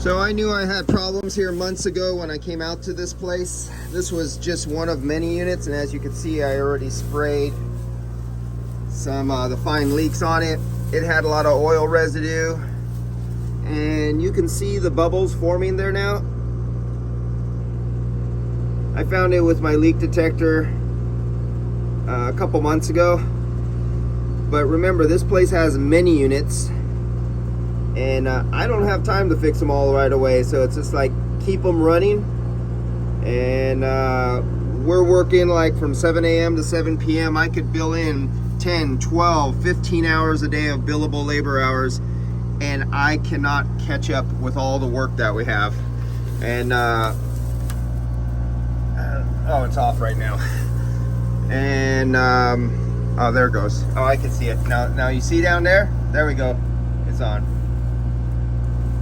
So I knew I had problems here months ago when I came out to this place. This was just one of many units, and as you can see, I already sprayed some the fine leaks on it. It had a lot of oil residue, and you can see the bubbles forming there now. I found it with my leak detector a couple months ago, but remember, this place has many units, and I don't have time to fix them all right away, so it's just like keep them running. And we're working like from 7 a.m. to 7 p.m. I could bill in 10, 12, 15 hours a day of billable labor hours, and I cannot catch up with all the work that we have. And oh, it's off right now. And oh, there it goes. Oh, I can see it now. You see down there? There we go. It's on.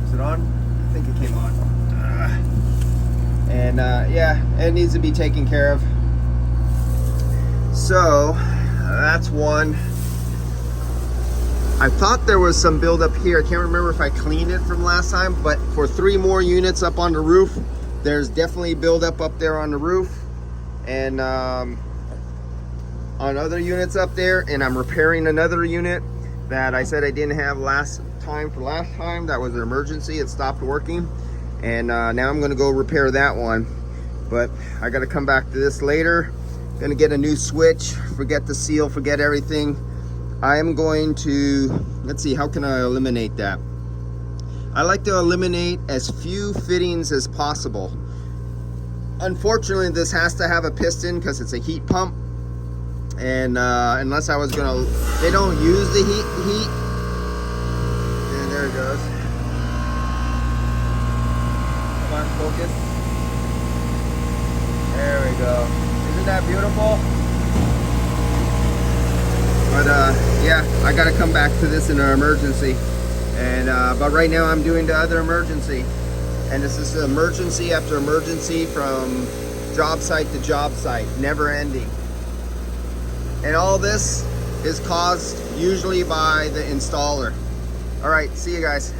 Is it on? I think it came on. And yeah, it needs to be taken care of. So that's one. I thought there was some buildup here. I can't remember if I cleaned it from last time, but for 3 more units up on the roof, there's definitely buildup up there on the roof, and on other units up there. And I'm repairing another unit that I said I didn't have last time. That was an emergency. It stopped working, and now I'm going to go repair that one. But I got to come back to this later. Going to get a new switch. Forget the seal, forget everything. I am going to, let's see, how can I eliminate that? I like to eliminate as few fittings as possible. Unfortunately, this has to have a piston because it's a heat pump, and unless I was gonna, they don't use the heat. And there it goes. Come on, focus. There we go. Isn't that beautiful? But yeah, I gotta come back to this in an emergency. And but right now I'm doing the other emergency. And this is emergency after emergency from job site to job site, never ending. And all this is caused usually by the installer. All right, see you guys.